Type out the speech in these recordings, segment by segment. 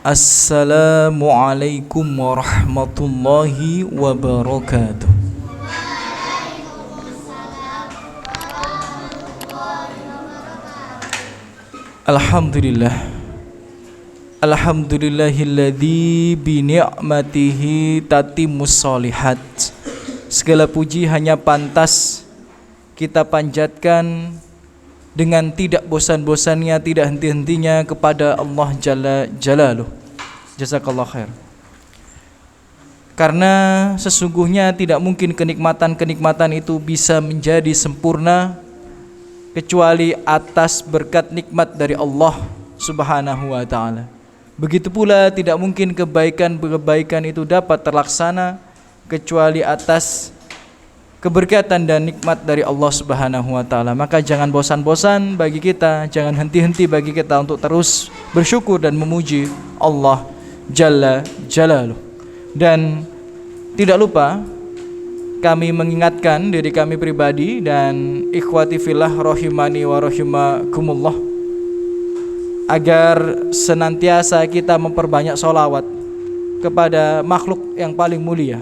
Assalamualaikum warahmatullahi wabarakatuh. Alhamdulillah. Alhamdulillahilladzi bi ni'matihi tatimmus sholihat. Segala puji hanya pantas kita panjatkan dengan tidak bosan-bosannya, tidak henti-hentinya kepada Allah Jalla Jalaluh. Jazakallah khair. Karena sesungguhnya tidak mungkin kenikmatan-kenikmatan itu bisa menjadi sempurna kecuali atas berkat nikmat dari Allah Subhanahu wa ta'ala. Begitu pula tidak mungkin kebaikan-kebaikan itu dapat terlaksana kecuali atas keberkatan dan nikmat dari Allah Subhanahu wa ta'ala. Maka jangan bosan-bosan bagi kita, jangan henti-henti bagi kita untuk terus bersyukur dan memuji Allah Jalla Jalaluh. Dan tidak lupa kami mengingatkan diri kami pribadi dan ikhwati fillah rahimani wa rahimakumullah agar senantiasa kita memperbanyak sholawat kepada makhluk yang paling mulia,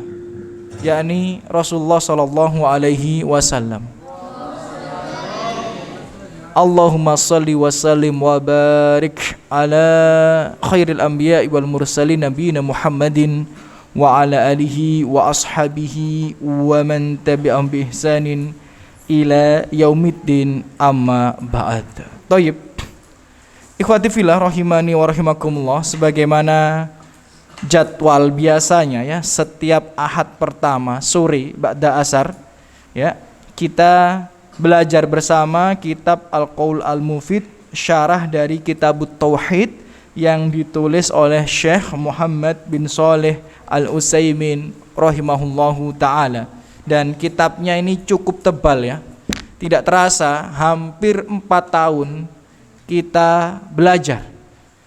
yakni Rasulullah sallallahu alaihi wasallam. Allahumma salli wa sallim wa barik ala khairil anbiya'i wal mursalin nabiyina Muhammadin wa ala alihi wa ashabihi wa man tabi'ahum bi ihsanin ila yaumiddin, amma ba'd. Thayyib. Ikhwati fillah rahimani wa rahimakumullah, sebagaimana jadwal biasanya ya, setiap Ahad pertama sore ba'da asar ya, kita belajar bersama kitab Al-Qaul Al-Mufid, syarah dari Kitabut Tauhid yang ditulis oleh Syekh Muhammad bin Shalih Al-Utsaimin rahimahullahu ta'ala. Dan kitabnya ini cukup tebal ya. Tidak terasa hampir 4 tahun kita belajar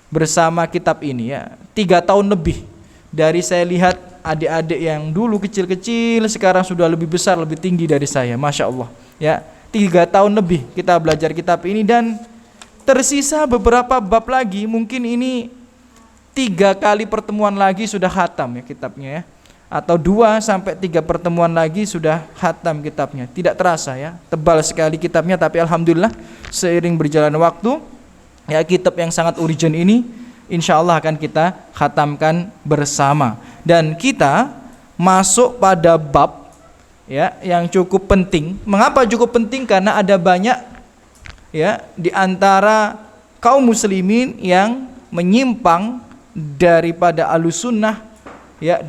bersama kitab ini ya. 3 tahun lebih. Dari saya lihat adik-adik yang dulu kecil-kecil sekarang sudah lebih besar, lebih tinggi dari saya, Masya Allah ya. 3 tahun lebih kita belajar kitab ini dan tersisa beberapa bab lagi. Mungkin ini 3 kali pertemuan lagi sudah khatam ya kitabnya ya, atau 2 sampai 3 pertemuan lagi sudah khatam kitabnya. Tidak terasa ya, tebal sekali kitabnya. Tapi alhamdulillah seiring berjalan waktu ya, kitab yang sangat urgent ini insya Allah akan kita khatamkan bersama. Dan kita masuk pada bab ya yang cukup penting. Mengapa cukup penting? Karena ada banyak ya di antara kaum muslimin yang menyimpang daripada Ahlussunnah ya,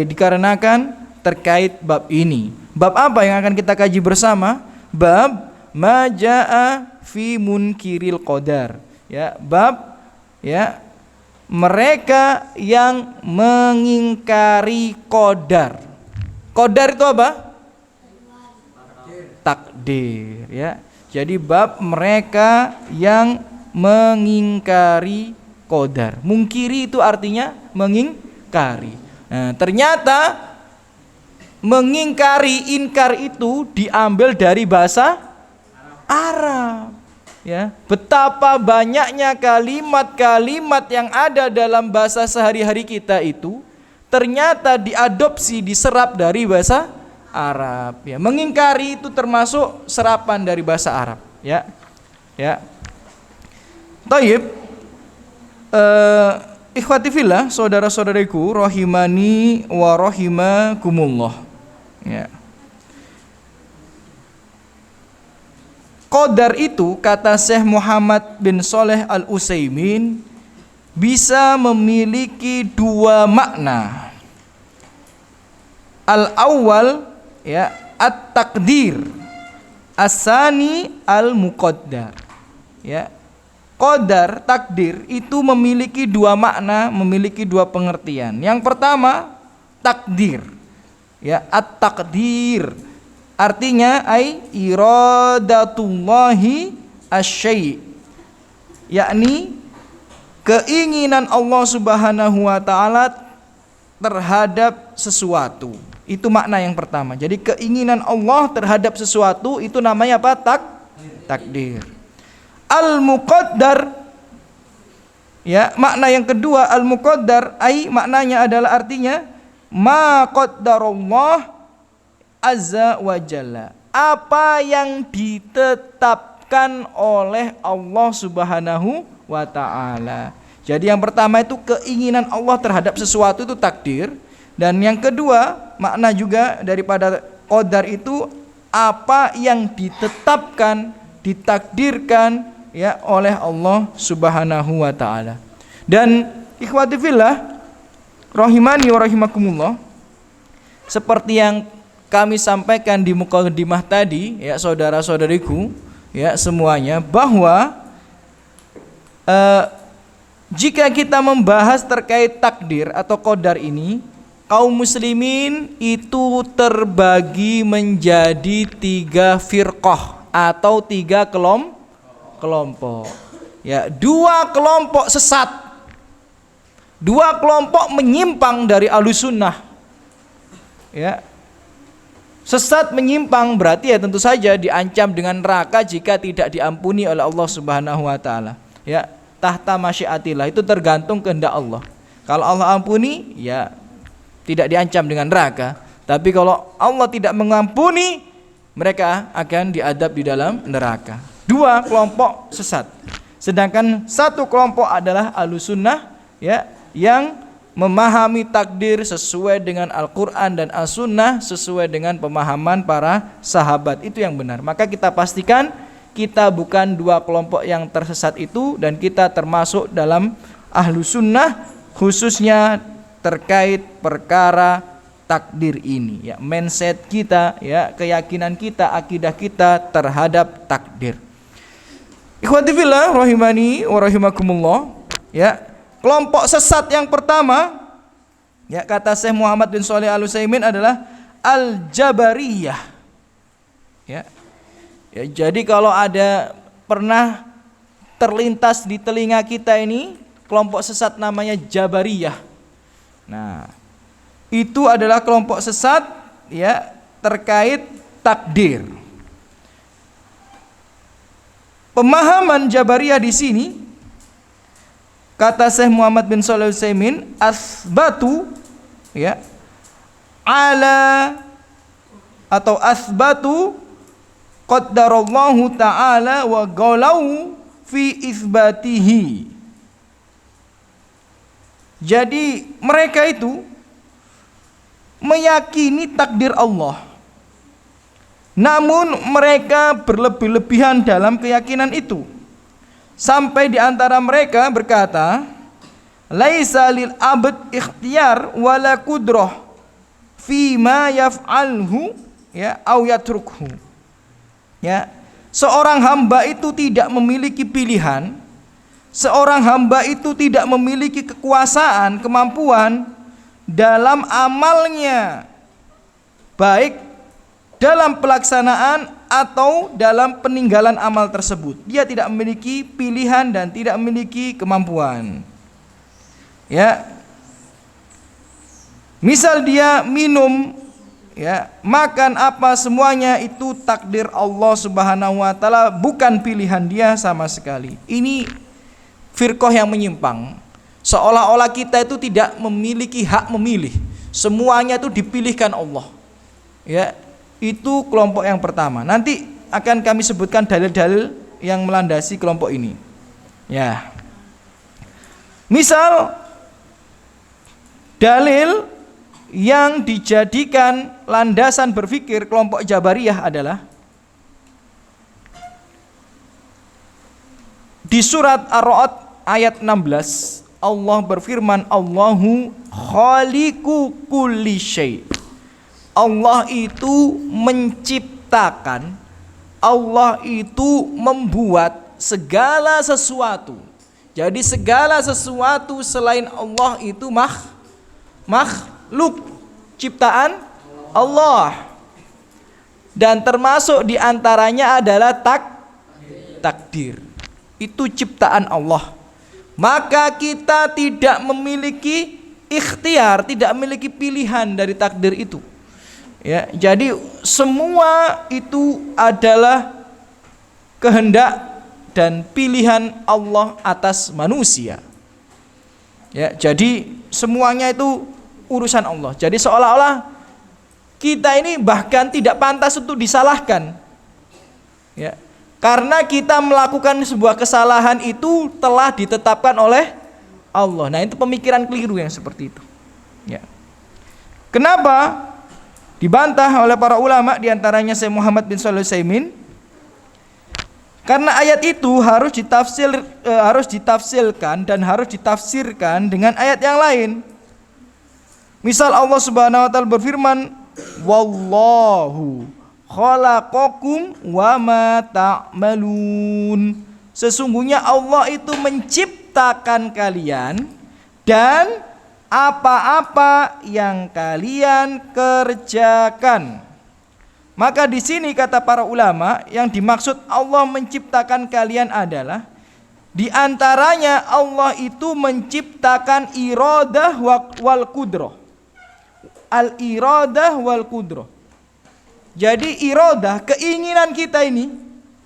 dikarenakan terkait bab ini. Bab apa yang akan kita kaji bersama? Bab majaa fi munkiril qadar ya, bab ya mereka yang mengingkari qadar. Qadar itu apa? Takdir ya. Jadi bab mereka yang mengingkari qadar. Mungkiri itu artinya mengingkari. Nah, ternyata mengingkari, inkar itu diambil dari bahasa Arab ya. Betapa banyaknya kalimat-kalimat yang ada dalam bahasa sehari-hari kita itu ternyata diadopsi, diserap dari bahasa Arab ya. Mengingkari itu termasuk serapan dari bahasa Arab ya. Ya. Thayyib. Ikhwati fillah, saudara-saudariku rahimani wa rahimakumullah ya. Qadar itu kata Syekh Muhammad bin Shalih Al-Utsaimin bisa memiliki 2 makna. Al-awwal ya at-taqdir, as-sani al-muqaddar ya. Qadar, takdir itu memiliki 2 makna, memiliki 2 pengertian. Yang pertama takdir ya, at-taqdir artinya ai iradatullahi asy-syai', yakni keinginan Allah Subhanahu wa ta'ala terhadap sesuatu. Itu makna yang pertama. Jadi keinginan Allah terhadap sesuatu itu namanya apa? Takdir. Al-muqaddar Ya, makna yang kedua al-muqaddar maknanya adalah artinya ma qaddarullah azza wa jalla. Apa yang ditetapkan oleh Allah Subhanahu wa taala. Jadi yang pertama itu keinginan Allah terhadap sesuatu itu takdir, dan yang kedua makna juga daripada qadar itu apa yang ditetapkan, ditakdirkan ya oleh Allah Subhanahu wa taala. Dan ikhwati fillah rahimani wa rahimakumullah, seperti yang kami sampaikan di mukadimah tadi ya saudara-saudariku ya semuanya, bahwa jika kita membahas terkait takdir atau qadar ini, kaum muslimin itu terbagi menjadi 3 firqah atau 3 kelompok. Ya, 2 kelompok sesat, 2 kelompok menyimpang dari Ahlussunnah. Ya. Sesat menyimpang berarti ya tentu saja diancam dengan neraka jika tidak diampuni oleh Allah Subhanahu wa taala. Ya, tahta masyiatillah, itu tergantung kehendak Allah. Kalau Allah ampuni ya tidak diancam dengan neraka, tapi kalau Allah tidak mengampuni, mereka akan diadab di dalam neraka. 2 kelompok sesat. Sedangkan 1 kelompok adalah Ahlussunnah ya, yang memahami takdir sesuai dengan Al-Qur'an dan As-Sunnah, sesuai dengan pemahaman para sahabat. Itu yang benar. Maka kita pastikan kita bukan 2 kelompok yang tersesat itu, dan kita termasuk dalam Ahlussunnah, khususnya terkait perkara takdir ini ya, mindset kita ya, keyakinan kita, akidah kita terhadap takdir. Ikhwati fillah rahimani wa rahimakumullah ya, kelompok sesat yang pertama ya, kata Syekh Muhammad bin Shalih Al-Utsaimin adalah al-jabariyah ya. Ya, jadi kalau ada pernah terlintas di telinga kita ini kelompok sesat namanya Jabariyah. Nah, itu adalah kelompok sesat ya terkait takdir. Pemahaman Jabariyah di sini, kata Syekh Muhammad bin Shalih Al-Utsaimin, asbatu ya ala atau asbatu qaddarallahu ta'ala wa ghalau fi isbatihi. Jadi mereka itu meyakini takdir Allah, namun mereka berlebih-lebihan dalam keyakinan itu, sampai di antara mereka berkata, laisa lil abd ikhtiyar wala qudrah fi ma yaf'alhu ya au yatrukhu. Ya, seorang hamba itu tidak memiliki pilihan, seorang hamba itu tidak memiliki kekuasaan, kemampuan dalam amalnya, baik dalam pelaksanaan atau dalam peninggalan amal tersebut. Dia tidak memiliki pilihan dan tidak memiliki kemampuan. Ya, misal dia minum ya, makan apa, semuanya itu takdir Allah Subhanahu wa taala, bukan pilihan dia sama sekali. Ini firqah yang menyimpang. Seolah-olah kita itu tidak memiliki hak memilih. Semuanya itu dipilihkan Allah. Ya, itu kelompok yang pertama. Nanti akan kami sebutkan dalil-dalil yang melandasi kelompok ini. Ya. Misal dalil yang dijadikan landasan berpikir kelompok Jabariyah adalah di surat Ar-Ra'd ayat 16, Allah berfirman, Allahu khaliqu kulli syai'. Allah itu menciptakan, Allah itu membuat segala sesuatu. Jadi segala sesuatu selain Allah itu makhluk ciptaan Allah, dan termasuk diantaranya adalah takdir. Itu ciptaan Allah. Maka kita tidak memiliki ikhtiar, tidak memiliki pilihan dari takdir itu. Ya, jadi semua itu adalah kehendak dan pilihan Allah atas manusia. Ya, jadi semuanya itu urusan Allah. Jadi seolah-olah kita ini bahkan tidak pantas untuk disalahkan. Ya. Karena kita melakukan sebuah kesalahan itu telah ditetapkan oleh Allah. Nah, itu pemikiran keliru yang seperti itu. Ya. Kenapa dibantah oleh para ulama, diantaranya Syekh Muhammad bin Shalih Al-Utsaimin? Karena ayat itu harus ditafsirkan dan harus ditafsirkan dengan ayat yang lain. Misal Allah Subhanahu wa taala berfirman, "Wallahu khalaqakum wa ma ta'malun." Sesungguhnya Allah itu menciptakan kalian dan apa-apa yang kalian kerjakan. Maka di sini kata para ulama, yang dimaksud Allah menciptakan kalian adalah di antaranya Allah itu menciptakan iradah wal qudrah. Al-iradah wal qudrah. Jadi iradah, keinginan kita ini,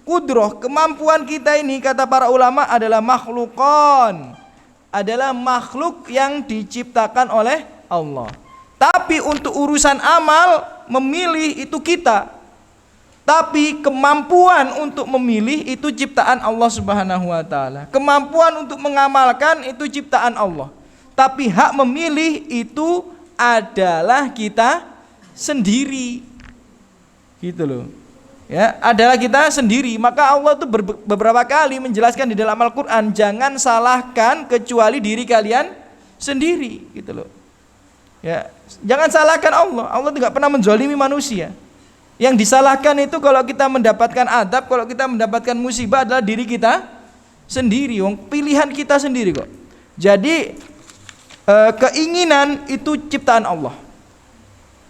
qudrah, kemampuan kita ini, kata para ulama adalah makhlukon, adalah makhluk yang diciptakan oleh Allah. Tapi untuk urusan amal, memilih itu kita. Tapi kemampuan untuk memilih itu ciptaan Allah Subhanahu wa taala. Kemampuan untuk mengamalkan itu ciptaan Allah. Tapi hak memilih itu adalah kita sendiri. Gitu loh. Ya, adalah kita sendiri. Maka Allah itu beberapa kali menjelaskan di dalam Al-Qur'an, jangan salahkan kecuali diri kalian sendiri, gitu loh. Ya, jangan salahkan Allah. Allah tidak pernah menzalimi manusia. Yang disalahkan itu kalau kita mendapatkan adab, kalau kita mendapatkan musibah adalah diri kita sendiri. Pilihan kita sendiri kok. Jadi keinginan itu ciptaan Allah.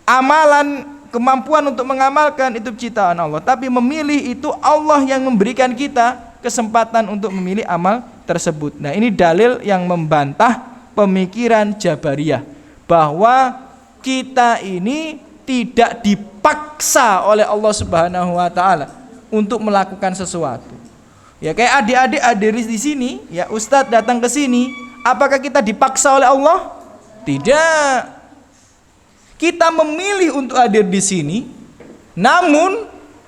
Amalan, kemampuan untuk mengamalkan itu ciptaan Allah. Tapi memilih itu Allah yang memberikan kita kesempatan untuk memilih amal tersebut. Nah, ini dalil yang membantah pemikiran Jabariyah, bahwa kita ini tidak dipaksa oleh Allah Subhanahu wa taala untuk melakukan sesuatu. Ya, kayak adik-adik hadir di sini, ya Ustadz datang ke sini, apakah kita dipaksa oleh Allah? Tidak. Kita memilih untuk hadir di sini, namun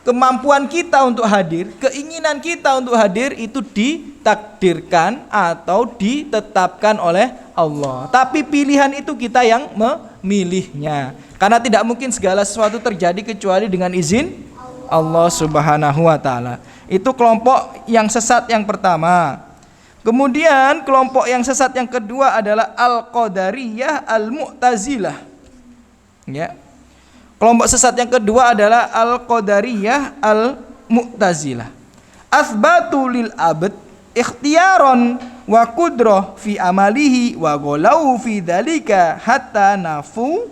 kemampuan kita untuk hadir, keinginan kita untuk hadir itu ditakdirkan atau ditetapkan oleh Allah. Tapi pilihan itu kita yang memilihnya. Karena tidak mungkin segala sesuatu terjadi kecuali dengan izin Allah Subhanahu wa taala. Itu kelompok yang sesat yang pertama. Kemudian kelompok yang sesat yang kedua adalah Al-Qadariyah Al-Mu'tazilah. Ya. Kelompok sesat yang kedua adalah Al-Qadariyah Al-Mu'tazilah. Asbatu lil abd ikhtiyaron wa qudrah fi amalihi wa ghalau fi dzalika hatta nafu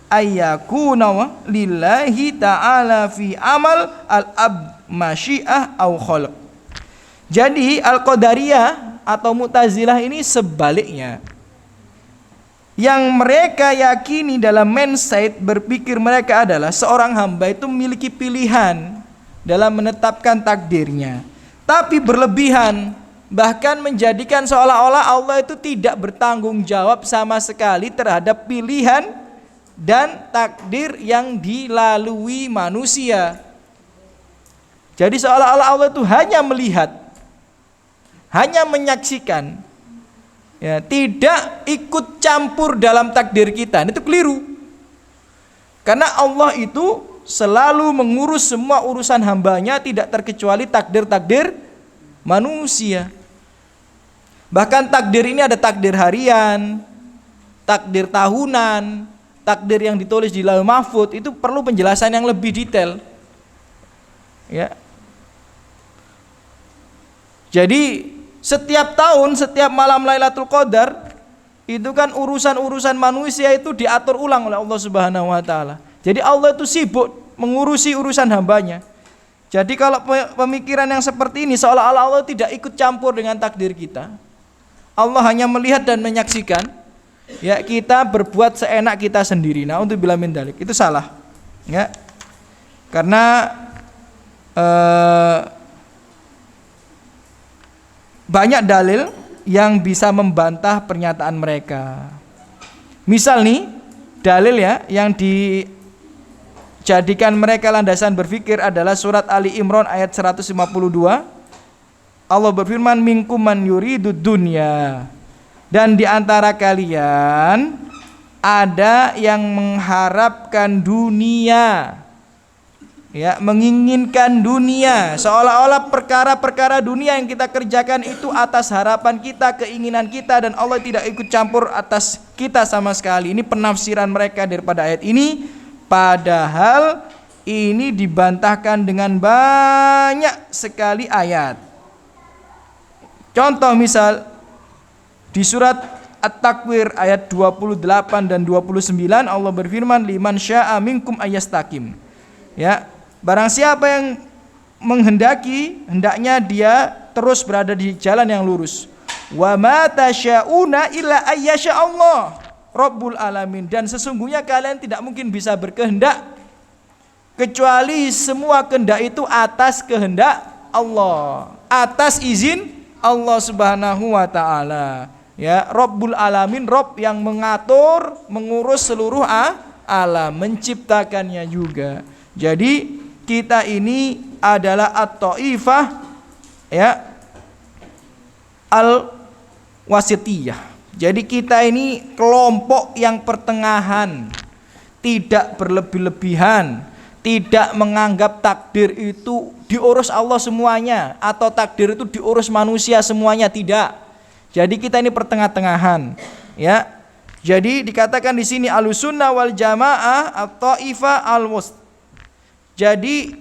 ayyakuna lillahi ta'ala fi amal al-abd masyiah au khalq. Jadi Al-Qadariyah atau Mu'tazilah ini sebaliknya. Yang mereka yakini dalam mindset berpikir mereka adalah seorang hamba itu memiliki pilihan dalam menetapkan takdirnya, tapi berlebihan, bahkan menjadikan seolah-olah Allah itu tidak bertanggung jawab sama sekali terhadap pilihan dan takdir yang dilalui manusia. Jadi seolah-olah Allah itu hanya melihat, hanya menyaksikan, ya, tidak ikut campur dalam takdir kita. Itu keliru. Karena Allah itu selalu mengurus semua urusan hambanya, tidak terkecuali takdir-takdir manusia. Bahkan takdir ini ada takdir harian, takdir tahunan, takdir yang ditulis di Lauhul Mahfuz. Itu perlu penjelasan yang lebih detail. Ya. Jadi setiap tahun, setiap malam Lailatul Qadar itu kan urusan-urusan manusia itu diatur ulang oleh Allah Subhanahu wa taala. Jadi Allah itu sibuk mengurusi urusan hambanya. Jadi kalau pemikiran yang seperti ini seolah-olah Allah tidak ikut campur dengan takdir kita. Allah hanya melihat dan menyaksikan. Ya, kita berbuat seenak kita sendiri. Nah, untuk bila min dalik itu salah. Ya. Karena banyak dalil yang bisa membantah pernyataan mereka. Misal nih, dalil ya yang dijadikan mereka landasan berpikir adalah surat Ali Imran ayat 152. Allah berfirman, minkum man yuridud dunya. Dan di antara kalian ada yang mengharapkan dunia, ya, menginginkan dunia, seolah-olah perkara-perkara dunia yang kita kerjakan itu atas harapan kita, keinginan kita, dan Allah tidak ikut campur atas kita sama sekali. Ini penafsiran mereka daripada ayat ini, padahal ini dibantahkan dengan banyak sekali ayat. Contoh misal di surat At-Takwir ayat 28 dan 29 Allah berfirman, liman syaa minkum ayastaqim. Ya, barang siapa yang menghendaki, hendaknya dia terus berada di jalan yang lurus. Wa ma tasyauna illa ayyasha Allah Rabbul alamin. Dan sesungguhnya kalian tidak mungkin bisa berkehendak kecuali semua kehendak itu atas kehendak Allah, atas izin Allah Subhanahu wa taala. Ya, Rabbul alamin, Rabb yang mengatur, mengurus seluruh alam, menciptakannya juga. Jadi kita ini adalah at-taifah, ya, al-wasitiyah. Jadi kita ini kelompok yang pertengahan, tidak berlebih-lebihan, tidak menganggap takdir itu diurus Allah semuanya atau takdir itu diurus manusia semuanya, tidak. Jadi kita ini pertengah-tengahan, ya. Jadi dikatakan di sini Ahlussunnah wal Jamaah at-taifah al-wust. Jadi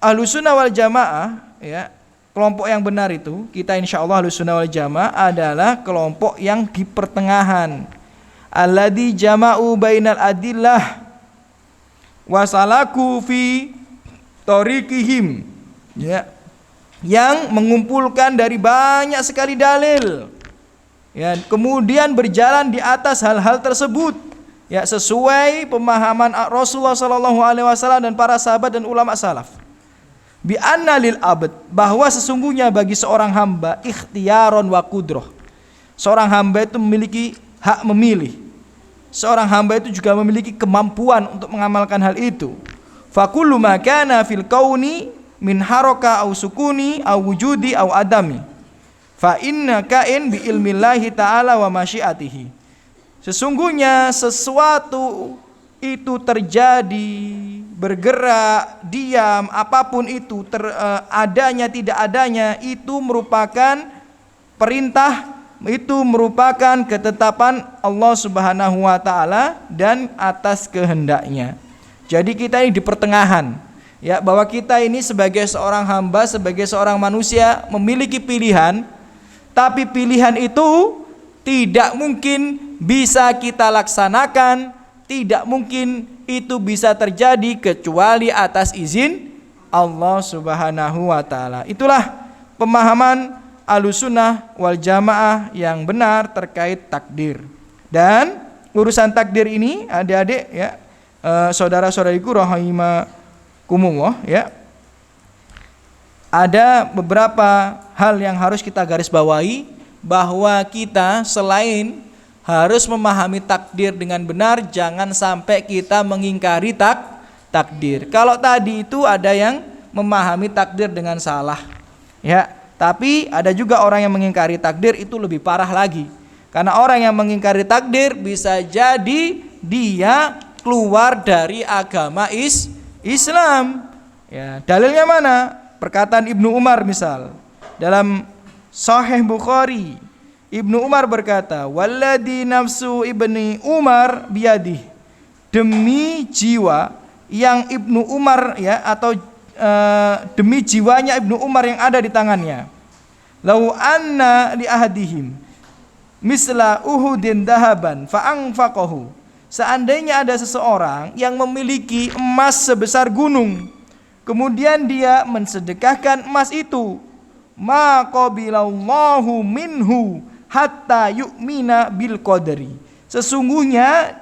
Ahlussunnah wal Jamaah, ya, kelompok yang benar itu, kita insyaallah Ahlussunnah wal Jamaah adalah kelompok yang di pertengahan. Alladzi jama'u bainal adillah wasalaku fi tariqihim, ya, yang mengumpulkan dari banyak sekali dalil, ya, kemudian berjalan di atas hal-hal tersebut, ya, sesuai pemahaman Rasulullah SAW dan para sahabat dan ulama salaf. Bi anna lil abd, bahwa sesungguhnya bagi seorang hamba ikhtiyaron wa qudrah. Seorang hamba itu memiliki hak memilih. Seorang hamba itu juga memiliki kemampuan untuk mengamalkan hal itu. Fa kullu ma kana fil kauni min haraka au sukuni au wujudi au adami fa inna kain bi ilmillahi ta'ala wa masyiatihi. Sesungguhnya sesuatu itu terjadi, bergerak, diam, apapun itu, adanya tidak adanya, itu merupakan perintah, itu merupakan ketetapan Allah Subhanahu wa taala dan atas kehendaknya. Jadi kita ini di pertengahan, ya, bahwa kita ini sebagai seorang hamba, sebagai seorang manusia memiliki pilihan, tapi pilihan itu tidak mungkin bisa kita laksanakan, tidak mungkin itu bisa terjadi kecuali atas izin Allah Subhanahu wa taala. Itulah pemahaman Ahlussunnah wal Jamaah yang benar terkait takdir. Dan urusan takdir ini, adik-adik, ya, saudara-saudariku rahimakumullah, ya, ada beberapa hal yang harus kita garis bawahi, bahwa kita selain harus memahami takdir dengan benar, jangan sampai kita mengingkari takdir. Kalau tadi itu ada yang memahami takdir dengan salah, ya, tapi ada juga orang yang mengingkari takdir, itu lebih parah lagi. Karena orang yang mengingkari takdir bisa jadi dia keluar dari agama Islam. Ya, dalilnya mana? Perkataan Ibnu Umar misal dalam Sahih Bukhari, Ibnu Umar berkata, "Walladzi nafsu ibni Umar biyadih." Demi jiwa yang Ibnu Umar, ya, atau demi jiwanya Ibnu Umar yang ada di tangannya. Lau anna li ahadihim misla Uhudin dahaban fa anfaqahu. Seandainya ada seseorang yang memiliki emas sebesar gunung, kemudian dia mensedekahkan emas itu, ma qabilallahu minhu hatta yu'mina bil qadari. Sesungguhnya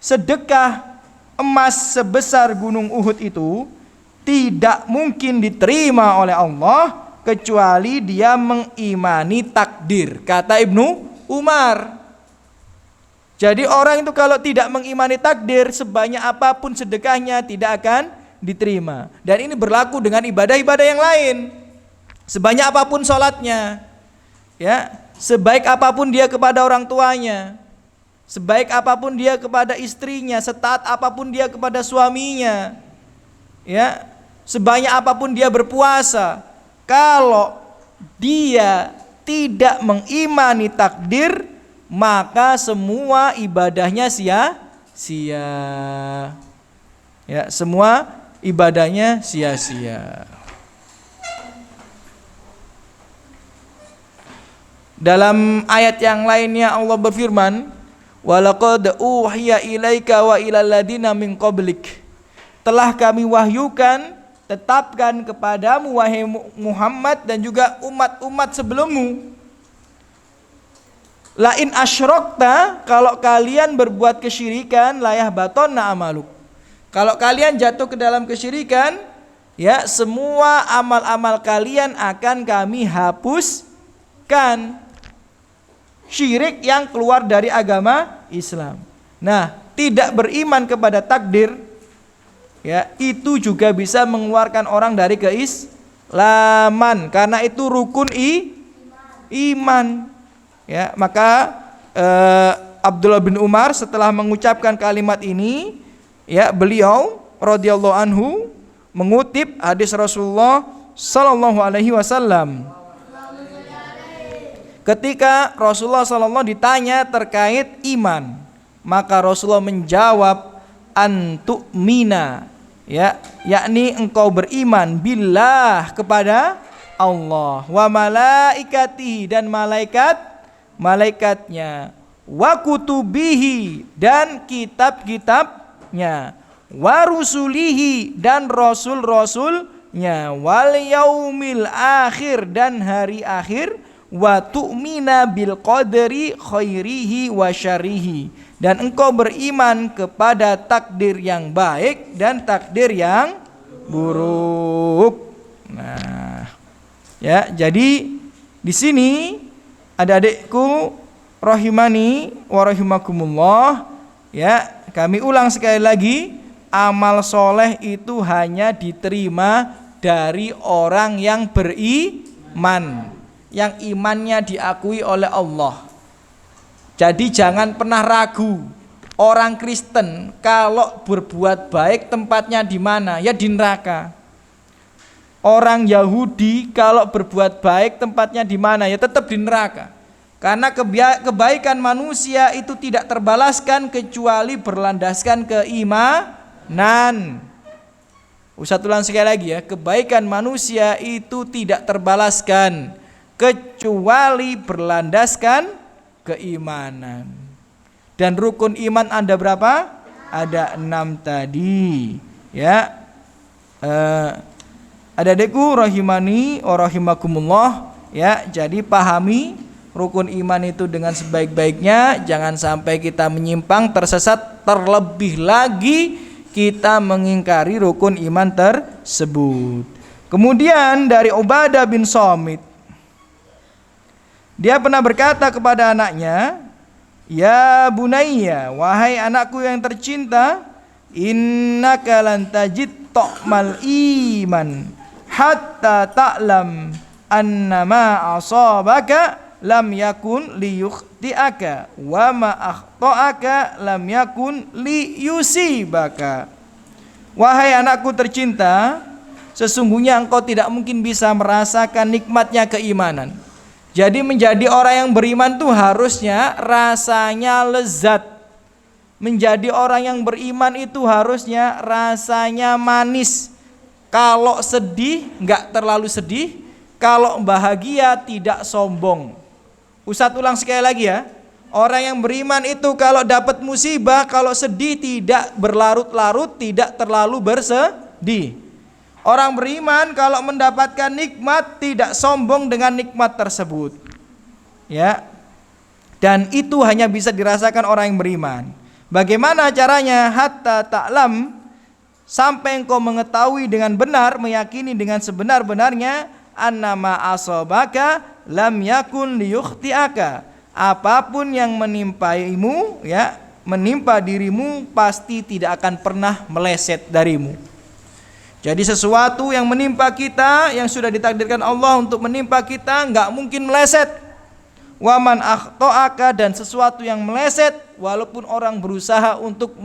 sedekah emas sebesar gunung Uhud itu tidak mungkin diterima oleh Allah kecuali dia mengimani takdir, kata Ibnu Umar. Jadi orang itu kalau tidak mengimani takdir, sebanyak apapun sedekahnya tidak akan diterima. Dan ini berlaku dengan ibadah-ibadah yang lain. Sebanyak apapun sholatnya, ya, sebaik apapun dia kepada orang tuanya, sebaik apapun dia kepada istrinya, setaat apapun dia kepada suaminya, ya, sebanyak apapun dia berpuasa, kalau dia tidak mengimani takdir, maka semua ibadahnya sia-sia. Ya, semua ibadahnya sia-sia. Dalam ayat yang lainnya Allah berfirman, "Walaqad uhiya ilaika wa ilal ladina min qablik." Telah kami wahyukan, tetapkan kepadamu wahai Muhammad dan juga umat-umat sebelummu. La in asyrokta, kalau kalian berbuat kesyirikan, layah batonna amaluk. Kalau kalian jatuh ke dalam kesyirikan, ya, semua amal-amal kalian akan kami hapuskan. Syirik yang keluar dari agama Islam. Nah, tidak beriman kepada takdir, ya, itu juga bisa mengeluarkan orang dari keislaman, karena itu rukun iman. Ya, maka Abdullah bin Umar setelah mengucapkan kalimat ini, ya, beliau radhiyallahu anhu mengutip hadis Rasulullah sallallahu alaihi wasallam. Ketika Rasulullah sallallahu ditanya terkait iman, maka Rasulullah menjawab antu'mina, ya, yakni engkau beriman billah kepada Allah, wa malaikatihi dan malaikatnya, wa kutubihi dan kitab-kitabnya, wa rusulihi dan rasul-rasulnya, wal yaumil akhir dan hari akhir, wa tu'mina bil qadri khairihi wa syarrihi dan engkau beriman kepada takdir yang baik dan takdir yang buruk. Nah, ya, jadi di sini adik-adikku rahimani wa rahimakumullah, ya, kami ulang sekali lagi, amal soleh itu hanya diterima dari orang yang beriman, yang imannya diakui oleh Allah. Jadi jangan pernah ragu, orang Kristen kalau berbuat baik tempatnya di mana? Ya di neraka. Orang Yahudi kalau berbuat baik tempatnya di mana? Ya tetap di neraka. Karena kebaikan manusia itu tidak terbalaskan kecuali berlandaskan keimanan. Ustaz ulang sekali lagi ya, kebaikan manusia itu tidak terbalaskan kecuali berlandaskan keimanan. Dan rukun iman Anda berapa? Ada 6 tadi, ya. Adik-adikku rahimani wa rahimakumullah, ya. Jadi pahami rukun iman itu dengan sebaik-baiknya, jangan sampai kita menyimpang tersesat, terlebih lagi kita mengingkari rukun iman tersebut. Kemudian dari Ubadah bin Samit, dia pernah berkata kepada anaknya, "Ya bunayya, wahai anakku yang tercinta, innaka lan tajid ta'mal iman hatta ta'lam annama asabaka lam yakun liyukhti'aka wa ma akhta'aka lam yakun liyusibaka." Wahai anakku tercinta, sesungguhnya engkau tidak mungkin bisa merasakan nikmatnya keimanan. Jadi menjadi orang yang beriman tuh harusnya rasanya lezat. Menjadi orang yang beriman itu harusnya rasanya manis. Kalau sedih enggak terlalu sedih, kalau bahagia tidak sombong. Ustaz ulang sekali lagi ya. Orang yang beriman itu kalau dapat musibah, kalau sedih tidak berlarut-larut, tidak terlalu bersedih. Orang beriman kalau mendapatkan nikmat tidak sombong dengan nikmat tersebut. Ya. Dan itu hanya bisa dirasakan orang yang beriman. Bagaimana caranya? Hatta ta'lam, sampai engkau mengetahui dengan benar, meyakini dengan sebenar-benarnya, annama asabaka lam yakun liyukhti'aka. Apapun yang menimpaimu, ya, menimpa dirimu pasti tidak akan pernah meleset darimu. Jadi sesuatu yang menimpa kita, yang sudah ditakdirkan Allah untuk menimpa kita, enggak mungkin meleset. Waman akhta'aka, dan sesuatu yang meleset walaupun orang berusaha untuk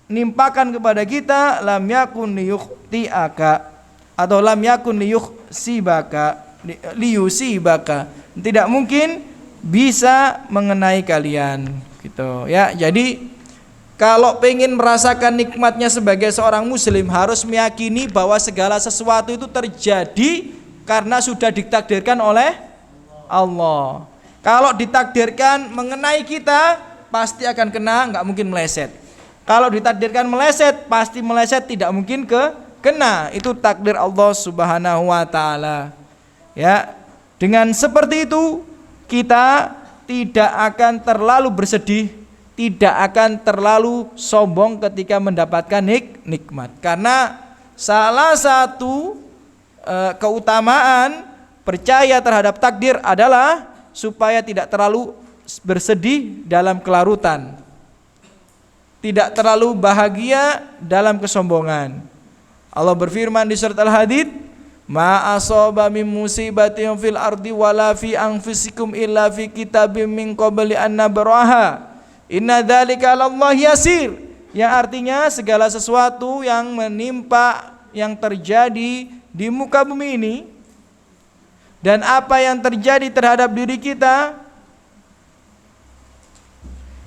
menimpakan kepada kita, lam yakun liyukhti'aka atau lam yakun liyusibaka, tidak mungkin bisa mengenai kalian, gitu ya. Jadi kalau pengen merasakan nikmatnya sebagai seorang muslim, harus meyakini bahwa segala sesuatu itu terjadi karena sudah ditakdirkan oleh Allah. Kalau ditakdirkan mengenai kita, pasti akan kena, nggak mungkin meleset. Kalau ditakdirkan meleset, pasti meleset, tidak mungkin kena. Itu takdir Allah Subhanahu wa taala. Ya, dengan seperti itu kita tidak akan terlalu bersedih, tidak akan terlalu sombong ketika mendapatkan nikmat. Karena salah satu keutamaan percaya terhadap takdir adalah supaya tidak terlalu bersedih dalam kelarutan, tidak terlalu bahagia dalam kesombongan. Allah berfirman di surat Al-Hadid, ma asaba min musibatin fil ardi wala fi anfusikum illa fi kitabim min qabli an nabraha inna dzalika 'alallahi yasir. Yang artinya segala sesuatu yang menimpa, yang terjadi di muka bumi ini, dan apa yang terjadi terhadap diri kita,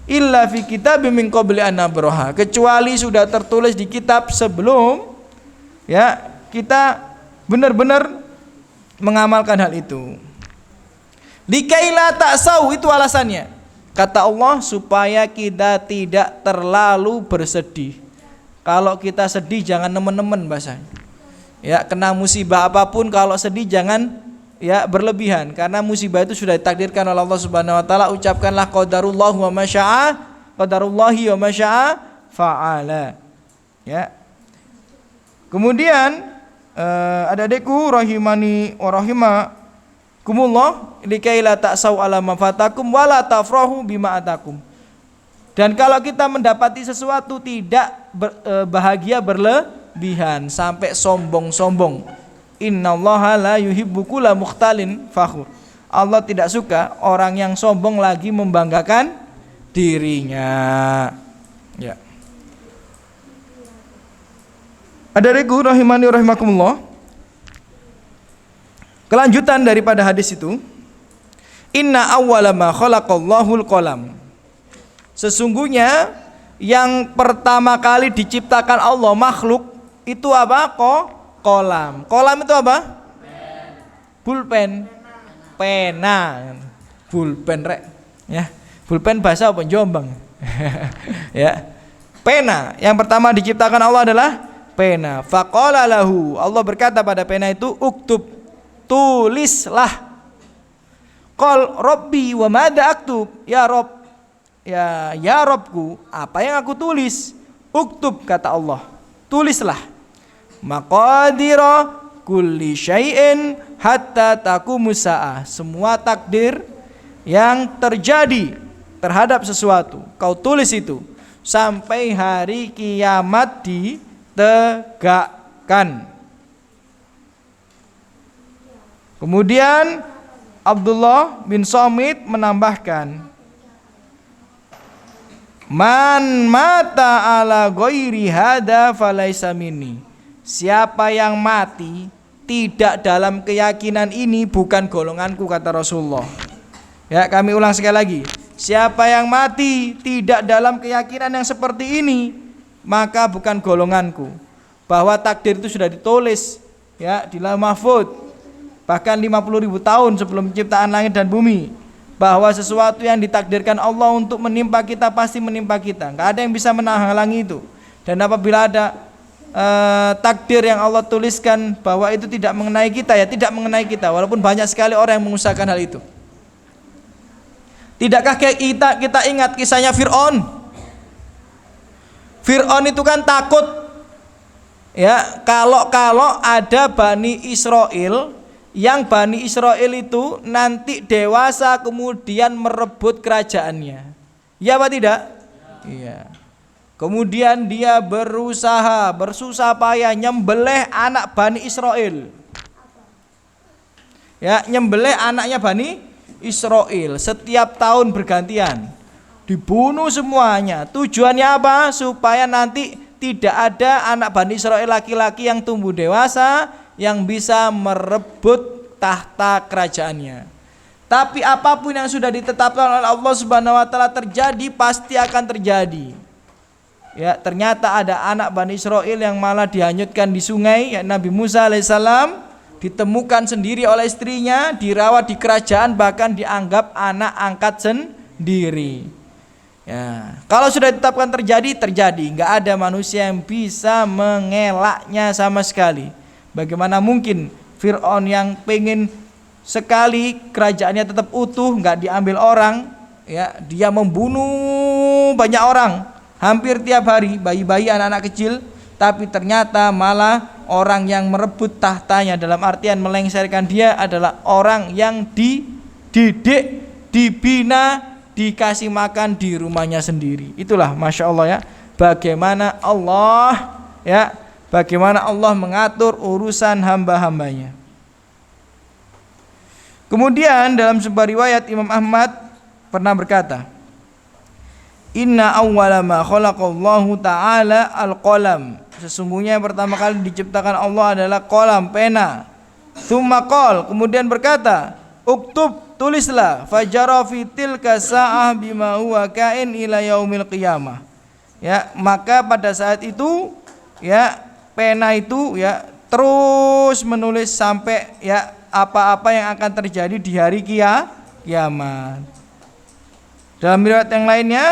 illa fi kitabim min qabli an nabraha, kecuali sudah tertulis di kitab sebelum, ya, kita benar-benar mengamalkan hal itu. Likaila ta'sau, itu alasannya. Kata Allah, supaya kita tidak terlalu bersedih. Kalau kita sedih jangan nemen-nemen bahasanya. Ya, kena musibah apapun kalau sedih jangan, ya, berlebihan, karena musibah itu sudah ditakdirkan oleh Allah Subhanahu wa taala. Ucapkanlah qadarullah wa masya'a, qadarullahi wa masya'a fa'ala. Ya. Kemudian adik-adikku rahimani wa rahimakumullah, likaila ta'sau ala ma fatakum wala tafrahu bima atakum. Dan kalau kita mendapati sesuatu tidak bahagia berlebihan sampai sombong-sombong. Innallaha la yuhibbu kulla mukhtalin fakhur. Allah tidak suka orang yang sombong lagi membanggakan dirinya. Ya. Adariku rahimani rahimakumullah. Kelanjutan daripada hadis itu, inna awwala ma khalaqallahul qalam. Sesungguhnya yang pertama kali diciptakan Allah makhluk itu apa? Kolam. Kolam itu apa? Pulpen. Pena. Pulpen rek. Ya. Pulpen bahasa apa? Jombang. Ya. Pena. Yang pertama diciptakan Allah adalah pena. Faqala lahu. Allah berkata pada pena itu, uktub, tulislah. Qal rabbi wa madza aktub? Ya Rabb. Ya Rabbku, apa yang aku tulis? Uktub, kata Allah. Tulislah. Maqadira kulli syai'in hatta taqumus saah. Semua takdir yang terjadi terhadap sesuatu, kau tulis itu sampai hari kiamat ditegakkan. Kemudian Abdullah bin Samit menambahkan, man mata ala ghairi hada falaisa minni. Siapa yang mati tidak dalam keyakinan ini bukan golonganku, kata Rasulullah. Ya, kami ulang sekali lagi. Siapa yang mati tidak dalam keyakinan yang seperti ini, maka bukan golonganku. Bahwa takdir itu sudah ditulis, ya, di Lauh Mahfuz. Bahkan 50.000 tahun sebelum penciptaan langit dan bumi, bahwa sesuatu yang ditakdirkan Allah untuk menimpa kita pasti menimpa kita. Enggak ada yang bisa menghalangi itu. Dan apabila ada takdir yang Allah tuliskan bahwa itu tidak mengenai kita, ya tidak mengenai kita, walaupun banyak sekali orang yang mengusahakan hal itu. Tidakkah kita ingat kisahnya Fir'aun? Fir'aun itu kan takut Ya, kalau ada Bani Israel, yang Bani Israel itu nanti dewasa kemudian merebut kerajaannya. Ya apa tidak? Iya. Kemudian dia berusaha, bersusah payah nyembelih anak Bani Israel. Ya, nyembelih anaknya Bani Israel setiap tahun bergantian. Dibunuh semuanya. Tujuannya apa? Supaya nanti tidak ada anak Bani Israel laki-laki yang tumbuh dewasa yang bisa merebut tahta kerajaannya. Tapi apapun yang sudah ditetapkan oleh Allah Subhanahu wa taala terjadi, pasti akan terjadi. Ya, ternyata ada anak Bani Israel yang malah dihanyutkan di sungai, ya, Nabi Musa alaihissalam ditemukan sendiri oleh istrinya, dirawat di kerajaan, bahkan dianggap anak angkat sendiri. Ya, kalau sudah ditetapkan terjadi, nggak ada manusia yang bisa mengelaknya sama sekali. Bagaimana mungkin Fir'aun yang pengen sekali kerajaannya tetap utuh, nggak diambil orang, ya, dia membunuh banyak orang, hampir tiap hari, bayi-bayi, anak-anak kecil, tapi ternyata malah orang yang merebut tahtanya, dalam artian melengsarkan dia, adalah orang yang dididik, dibina, dikasih makan di rumahnya sendiri. Itulah Masya Allah ya, bagaimana Allah, ya, bagaimana Allah mengatur urusan hamba-hambanya. Kemudian dalam sebuah riwayat Imam Ahmad pernah berkata, Inna awwala ma khalaqallahu ta'ala al-qalam. Sesungguhnya yang pertama kali diciptakan Allah adalah qalam, pena. Tsumma qala, kemudian berkata, uktub, tulislah, fajara fi tilka sa'ah bima huwa kain ila yaumil qiyamah. Ya, maka pada saat itu, ya, pena itu, ya, terus menulis sampai, ya, apa-apa yang akan terjadi di hari kiamat. Dalam riwayat yang lainnya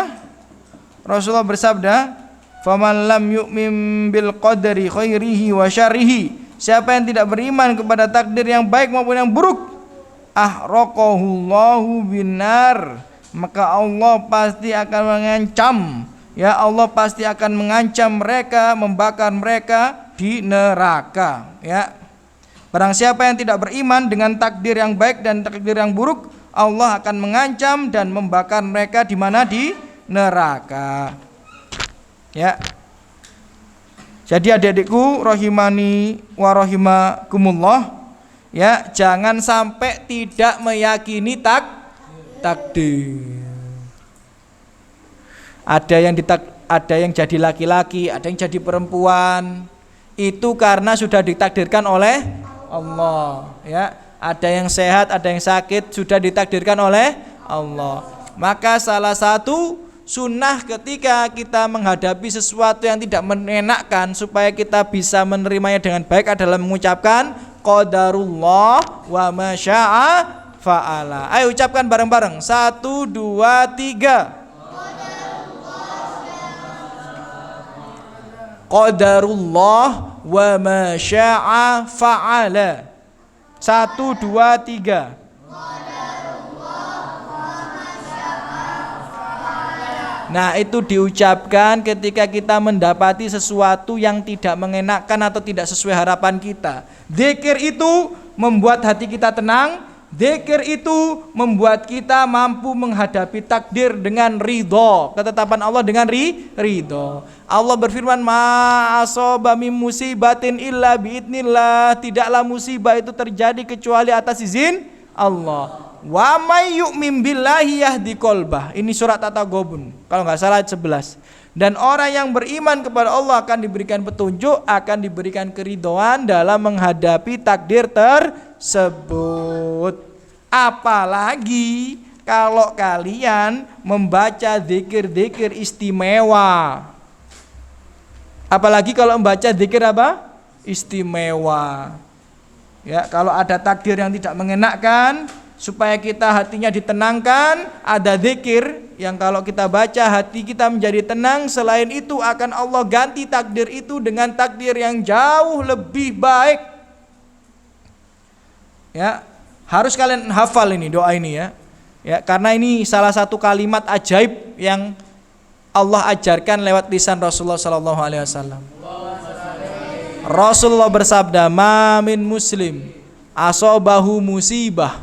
Rasulullah bersabda, faman lam yu'min bil qadari khairihi wa syarrihi, siapa yang tidak beriman kepada takdir yang baik maupun yang buruk, ahraqahullahu binar, maka Allah pasti akan mengancam, ya, Allah pasti akan mengancam mereka, membakar mereka di neraka. Ya, barang siapa yang tidak beriman dengan takdir yang baik dan takdir yang buruk, Allah akan mengancam dan membakar mereka di mana? Di neraka. Ya, jadi adik-adikku rahimani wa rahimakumullah, ya, jangan sampai tidak meyakini takdir. Ada yang jadi laki-laki, ada yang jadi perempuan. Itu karena sudah ditakdirkan oleh Allah, ya. Ada yang sehat, ada yang sakit, sudah ditakdirkan oleh Allah. Maka salah satu sunnah ketika kita menghadapi sesuatu yang tidak menenakkan, supaya kita bisa menerimanya dengan baik, adalah mengucapkan qadarullah wa ma syaa fa'ala. Ayo ucapkan bareng-bareng. 1, 2, 3. Qadarullah wa ma syaa fa'ala. 1, 2, 3. Nah, itu diucapkan ketika kita mendapati sesuatu yang tidak mengenakkan atau tidak sesuai harapan kita. Zikir itu membuat hati kita tenang. Zikir itu membuat kita mampu menghadapi takdir dengan ridho, ketetapan Allah dengan ridho. Allah berfirman, ma asaba min musibatin illa biidnillah, tidaklah musibah itu terjadi kecuali atas izin Allah. Wa may yu'min billahi yahdi qalbah. Ini surat At-Taghabun, kalau enggak salah ayat 11. Dan orang yang beriman kepada Allah akan diberikan petunjuk, akan diberikan keridhaan dalam menghadapi takdir tersebut. Apalagi kalau kalian membaca zikir-zikir istimewa. Apalagi kalau membaca zikir apa? Istimewa. Ya, kalau ada takdir yang tidak mengenakkan, supaya kita hatinya ditenangkan, ada zikir yang kalau kita baca hati kita menjadi tenang. Selain itu akan Allah ganti takdir itu dengan takdir yang jauh lebih baik. Ya, harus kalian hafal ini doa ini, ya. Ya, karena ini salah satu kalimat ajaib yang Allah ajarkan lewat lisan Rasulullah sallallahu alaihi wasallam. Rasulullah bersabda, "Ma min muslim asobahu musibah."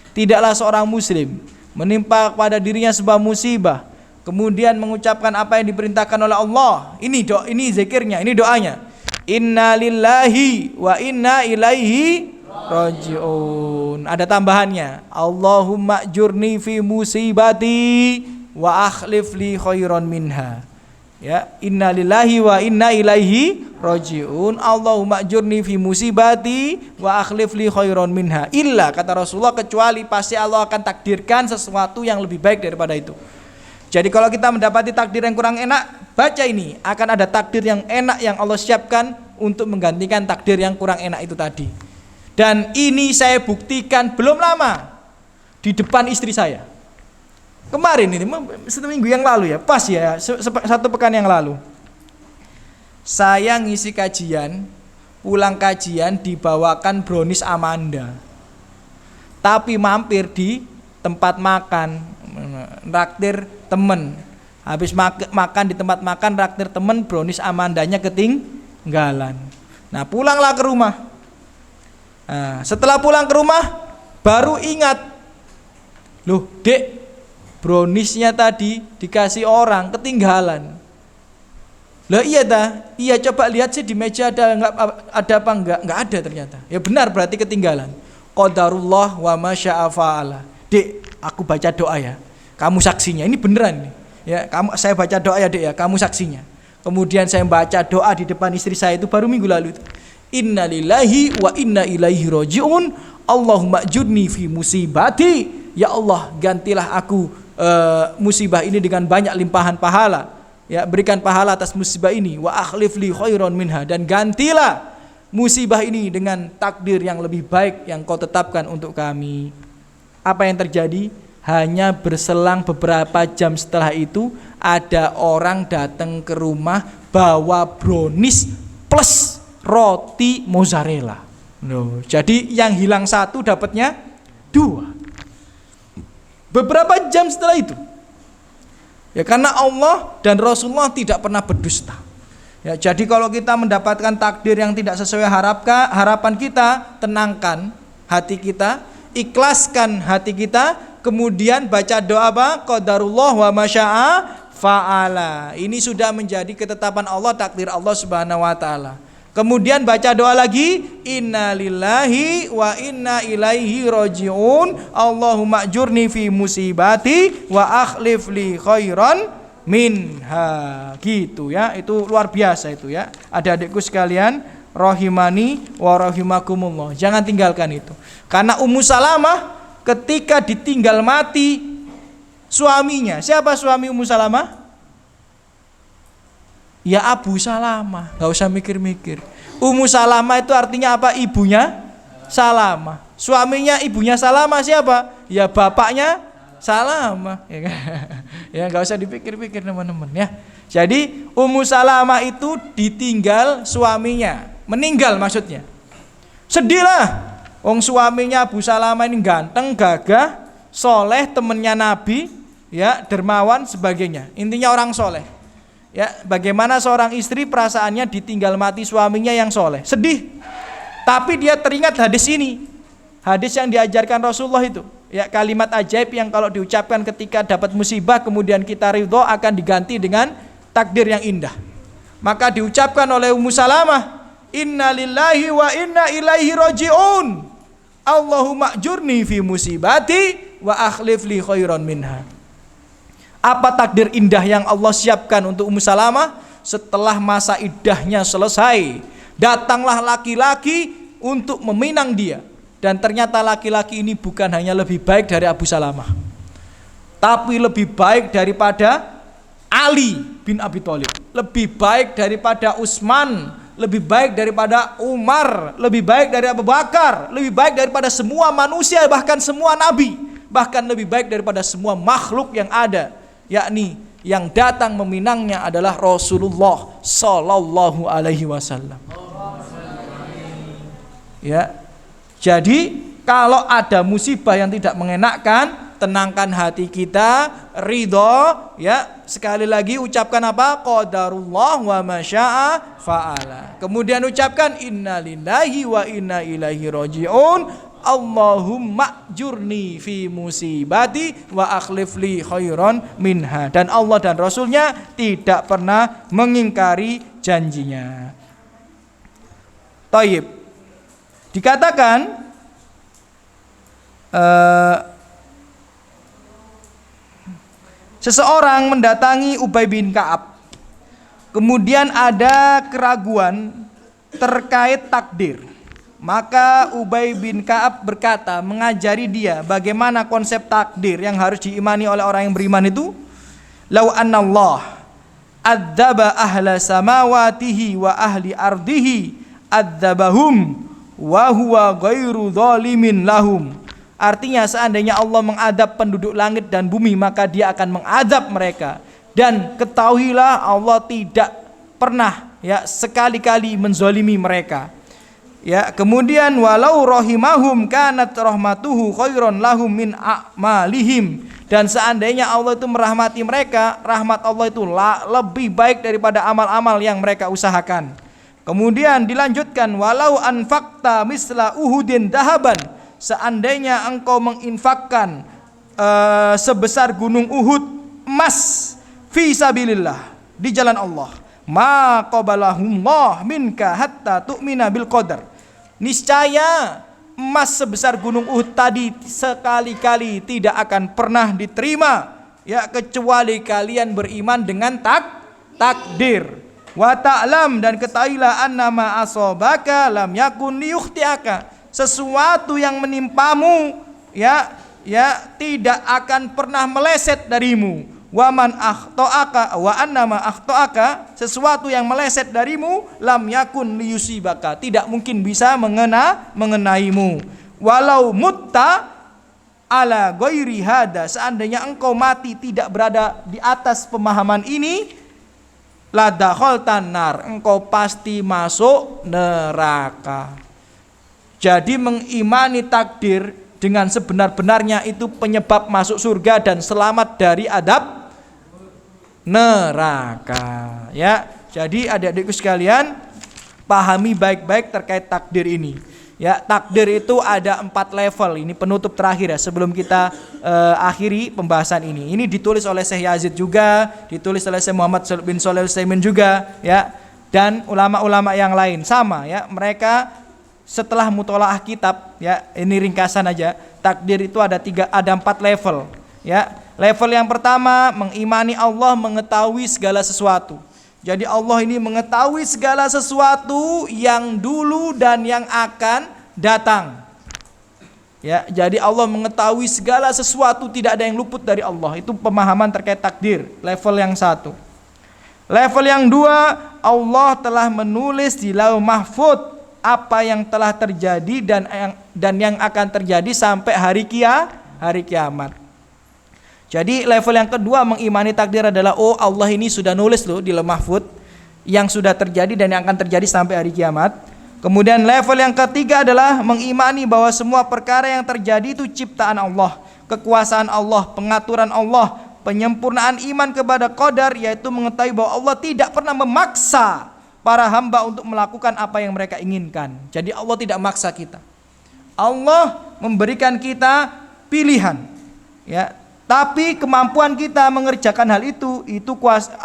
Tidaklah seorang muslim menimpa kepada dirinya sebuah musibah, kemudian mengucapkan apa yang diperintahkan oleh Allah. Ini zikirnya, ini doanya. Inna lillahi wa inna ilaihi raji'un. Ada tambahannya. Allahumma jurni fi musibati wa akhlif li khairan minha. Ya, inna lillahi wa inna ilaihi raji'un. Allahumma jurni fi musibati wa akhlif li khairan minha. Illa, kata Rasulullah, kecuali pasti Allah akan takdirkan sesuatu yang lebih baik daripada itu. Jadi kalau kita mendapati takdir yang kurang enak, baca ini, akan ada takdir yang enak yang Allah siapkan untuk menggantikan takdir yang kurang enak itu tadi. Dan ini saya buktikan belum lama di depan istri saya. Kemarin ini, seminggu yang lalu ya, pas ya, satu pekan yang lalu. Saya ngisi kajian, pulang kajian dibawakan brownies Amanda. Tapi mampir di tempat makan, raktir temen. Habis makan di tempat makan, raktir temen, brownies Amandanya ketinggalan. Nah, pulanglah ke rumah. Nah, setelah pulang ke rumah, baru ingat, loh dek, browniesnya tadi dikasih orang ketinggalan. Lah iya dah, iya coba lihat sih di meja ada apa enggak? Enggak ada ternyata. Ya benar, berarti ketinggalan. Qadarullah wa ma syaa fa'ala. Dek, aku baca doa ya. Kamu saksinya. Ini beneran nih. Ya, saya baca doa ya, Dek ya, kamu saksinya. Kemudian saya baca doa di depan istri saya itu baru minggu lalu itu. Innalillahi wa inna ilaihi raji'un. Allahumma jurni fi musibati. Ya Allah, gantilah aku musibah ini dengan banyak limpahan pahala. Ya, berikan pahala atas musibah ini. Wa akhlif li khairan minha, dan gantilah musibah ini dengan takdir yang lebih baik yang kau tetapkan untuk kami. Apa yang terjadi? Hanya berselang beberapa jam setelah itu, ada orang datang ke rumah bawa brownies plus roti mozzarella. Loh, jadi yang hilang satu dapatnya dua. Beberapa jam setelah itu, ya, karena Allah dan Rasulullah tidak pernah berdusta. Ya, jadi kalau kita mendapatkan takdir yang tidak sesuai harapan kita, tenangkan hati kita, ikhlaskan hati kita, kemudian baca doa apa? Qadarullah wa ma syaa fa'ala. Ini sudah menjadi ketetapan Allah, takdir Allah Subhanahu wa taala. Kemudian baca doa lagi, inna lillahi wa inna ilaihi raji'un. Allahumma ajurni fi musibati wa akhlif li khairan minha. Gitu ya, itu luar biasa itu ya. Adik-adikku sekalian, rahimani wa rahimakumullah. Jangan tinggalkan itu. Karena Ummu Salamah ketika ditinggal mati suaminya. Siapa suami Ummu Salamah? Ya Abu Salamah, gak usah mikir-mikir. Ummu Salamah itu artinya apa? Ibunya Salamah. Suaminya ibunya Salamah siapa? Ya bapaknya Salamah. Ya gak usah dipikir-pikir teman-teman ya. Jadi Ummu Salamah itu ditinggal suaminya, meninggal maksudnya. Sedihlah. Wong suaminya Abu Salamah ini ganteng, gagah, soleh, temennya Nabi, ya, dermawan sebagainya. Intinya orang soleh. Ya, bagaimana seorang istri perasaannya ditinggal mati suaminya yang soleh? Sedih. Tapi dia teringat hadis ini, hadis yang diajarkan Rasulullah itu. Ya, kalimat ajaib yang kalau diucapkan ketika dapat musibah kemudian kita ridho akan diganti dengan takdir yang indah. Maka diucapkan oleh Ummu Salamah, inna lillahi wa inna ilaihi raji'un. Allahumma ajurni fi musibati wa akhlif li khairan minha. Apa takdir indah yang Allah siapkan untuk Ummu Salamah? Setelah masa iddahnya selesai, datanglah laki-laki untuk meminang dia. Dan ternyata laki-laki ini bukan hanya lebih baik dari Abu Salamah, tapi lebih baik daripada Ali bin Abi Thalib, lebih baik daripada Utsman, lebih baik daripada Umar, lebih baik dari Abu Bakar, lebih baik daripada semua manusia, bahkan semua nabi, bahkan lebih baik daripada semua makhluk yang ada. Yakni yang datang meminangnya adalah Rasulullah Sallallahu Alaihi Wasallam. Ya, jadi kalau ada musibah yang tidak mengenakkan, tenangkan hati kita, ridho, ya sekali lagi ucapkan apa? Qadarullah wa masya'a fa'ala. Kemudian ucapkan innalillahi wa inna ilaihi raji'un. Allahumma jurni fi musibati wa akhlif li khairan minha. Dan Allah dan Rasulnya tidak pernah mengingkari janjinya. Taib. Dikatakan seseorang mendatangi Ubay bin Ka'ab. Kemudian ada keraguan terkait takdir. Maka Ubay bin Ka'ab berkata, mengajari dia bagaimana konsep takdir yang harus diimani oleh orang yang beriman itu. Lau annallah adzaba ahla samawatihi wa ahli ardihi adzabahum wa huwa ghairu zalimin lahum. Artinya seandainya Allah mengadab penduduk langit dan bumi, maka dia akan mengadab mereka. Dan ketahuilah Allah tidak pernah sekali-kali menzalimi mereka. Ya, kemudian walau rahimahum kanat rahmatuhu khairon lahum min a'malihim. Dan seandainya Allah itu merahmati mereka, rahmat Allah itu lebih baik daripada amal-amal yang mereka usahakan. Kemudian dilanjutkan walau anfaqta misla uhudin dahaban. Seandainya engkau menginfakkan sebesar gunung Uhud emas fi sabilillah, di jalan Allah, ma qabalahumullah minka hatta tu'mina bil qadar. Niscaya emas sebesar gunung Uhud tadi sekali-kali tidak akan pernah diterima, ya, kecuali kalian beriman dengan takdir. Wa ta'lam, dan ketahuilah annama asobaka lam yakun liyukhtiaka. Sesuatu yang menimpamu tidak akan pernah meleset darimu. Wa man akhta'aka wa annama akhta'aka, sesuatu yang meleset darimu lam yakun liyusibaka, tidak mungkin bisa mengenaimu. Walau mutta ala ghairi hada, seandainya engkau mati tidak berada di atas pemahaman ini, la dakhaltan nar, engkau pasti masuk neraka. Jadi mengimani takdir dengan sebenar-benarnya itu penyebab masuk surga dan selamat dari adab neraka. Ya, jadi adik-adikku sekalian, pahami baik-baik terkait takdir ini. Ya, takdir itu ada 4 level. Ini penutup terakhir ya sebelum kita akhiri pembahasan ini. Ini ditulis oleh Syekh Yazid juga, ditulis oleh Syekh Muhammad bin Shalih Al-Utsaimin juga, ya, dan ulama-ulama yang lain sama, ya. Mereka setelah mutolaah kitab, ya, ini ringkasan aja. Takdir itu ada 4 level, ya. Level yang pertama, mengimani Allah mengetahui segala sesuatu. Jadi Allah ini mengetahui segala sesuatu yang dulu dan yang akan datang. Ya, jadi Allah mengetahui segala sesuatu, tidak ada yang luput dari Allah. Itu pemahaman terkait takdir, level yang 1. Level yang 2, Allah telah menulis di Lauh Mahfuz apa yang telah terjadi dan yang akan terjadi sampai hari kiamat. Jadi level yang kedua mengimani takdir adalah, oh Allah ini sudah nulis loh di Lauh Mahfuz yang sudah terjadi dan yang akan terjadi sampai hari kiamat. Kemudian level yang ketiga adalah mengimani bahwa semua perkara yang terjadi itu ciptaan Allah, kekuasaan Allah, pengaturan Allah, penyempurnaan iman kepada qadar, yaitu mengetahui bahwa Allah tidak pernah memaksa para hamba untuk melakukan apa yang mereka inginkan. Jadi Allah tidak maksa kita. Allah memberikan kita pilihan, ya. Tapi kemampuan kita mengerjakan hal itu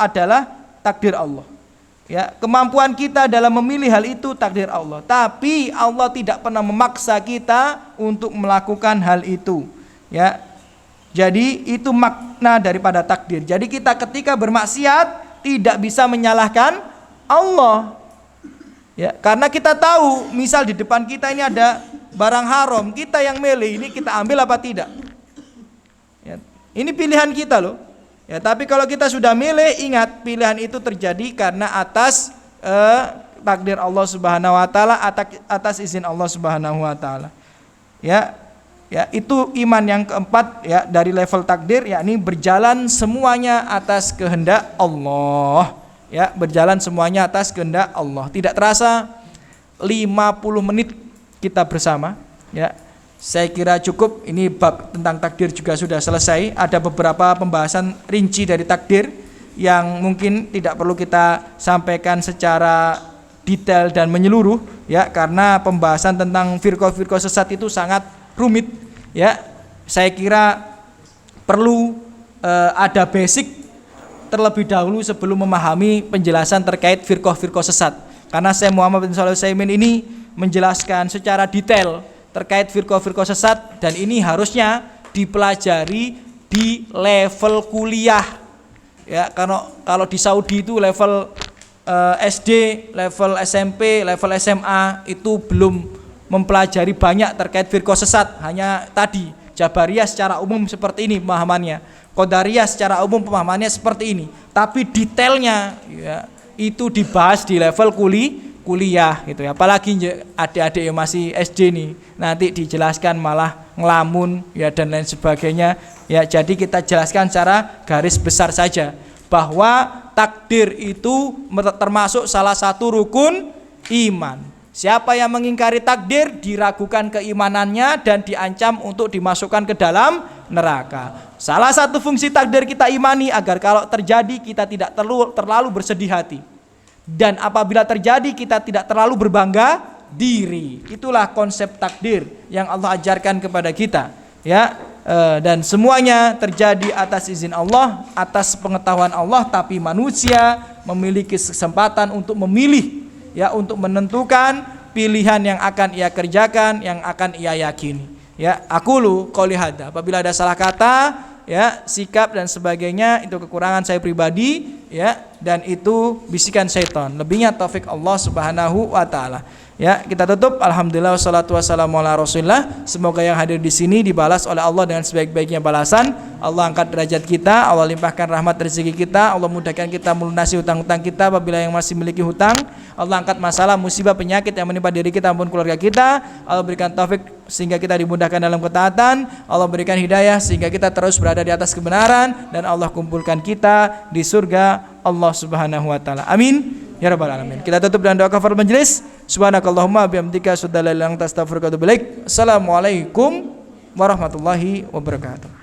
adalah takdir Allah. Ya, kemampuan kita dalam memilih hal itu takdir Allah. Tapi Allah tidak pernah memaksa kita untuk melakukan hal itu. Ya. Jadi itu makna daripada takdir. Jadi kita ketika bermaksiat tidak bisa menyalahkan Allah. Ya, karena kita tahu, misal di depan kita ini ada barang haram, kita yang milih ini kita ambil apa tidak. Ya, ini pilihan kita loh. Ya, tapi kalau kita sudah milih, ingat pilihan itu terjadi karena atas takdir Allah Subhanahu wa taala, atas izin Allah Subhanahu wa taala. Ya. Ya, itu iman yang keempat, ya, dari level takdir, yakni berjalan semuanya atas kehendak Allah. Ya, berjalan semuanya atas kehendak Allah. Tidak terasa 50 menit kita bersama, ya. Saya kira cukup. Ini bab tentang takdir juga sudah selesai. Ada beberapa pembahasan rinci dari takdir yang mungkin tidak perlu kita sampaikan secara detail dan menyeluruh ya, karena pembahasan tentang firqah-firqah sesat itu sangat rumit ya. Saya kira perlu ada basic terlebih dahulu sebelum memahami penjelasan terkait firqah-firqah sesat. Karena Syekh Muhammad bin Shalih Al-Utsaimin ini menjelaskan secara detail terkait firqah-firqah sesat, dan ini harusnya dipelajari di level kuliah ya. Kalau di Saudi itu level SD, level SMP, level SMA itu belum mempelajari banyak terkait firqah sesat. Hanya tadi Jabariyah secara umum seperti ini pemahamannya, Qadariyah secara umum pemahamannya seperti ini, tapi detailnya ya, itu dibahas di level kuliah gitu ya. Apalagi adik-adik yang masih SD nih, nanti dijelaskan malah ngelamun ya dan lain sebagainya ya. Jadi kita jelaskan secara garis besar saja bahwa takdir itu termasuk salah satu rukun iman. Siapa yang mengingkari takdir diragukan keimanannya dan diancam untuk dimasukkan ke dalam neraka. Salah satu fungsi takdir kita imani agar kalau terjadi kita tidak terlalu bersedih hati, dan apabila terjadi kita tidak terlalu berbangga diri. Itulah konsep takdir yang Allah ajarkan kepada kita ya. Dan semuanya terjadi atas izin Allah, atas pengetahuan Allah, tapi manusia memiliki kesempatan untuk memilih ya, untuk menentukan pilihan yang akan ia kerjakan, yang akan ia yakini ya. Aqulu qouli hadza, apabila ada salah kata ya, sikap dan sebagainya itu kekurangan saya pribadi ya, dan itu bisikan syaitan, lebihnya taufik Allah Subhanahu wa taala. Ya, kita tutup. Alhamdulillah wassalatu wassalamu ala Rasulillah. Semoga yang hadir di sini dibalas oleh Allah dengan sebaik-baiknya balasan. Allah angkat derajat kita, Allah limpahkan rahmat rezeki kita, Allah mudahkan kita melunasi hutang-hutang kita apabila yang masih memiliki hutang. Allah angkat masalah, musibah, penyakit yang menimpa diri kita maupun keluarga kita. Allah berikan taufik sehingga kita dimudahkan dalam ketaatan. Allah berikan hidayah sehingga kita terus berada di atas kebenaran, dan Allah kumpulkan kita di surga Allah Subhanahu wa taala. Amin ya rabbal alamin. Kita tutup dengan doa kafaratul majelis. Subhanakallahumma bihamdika asyhadu an la ilaha illa anta astaghfiruka wa atubu ilaik. Assalamualaikum warahmatullahi wabarakatuh.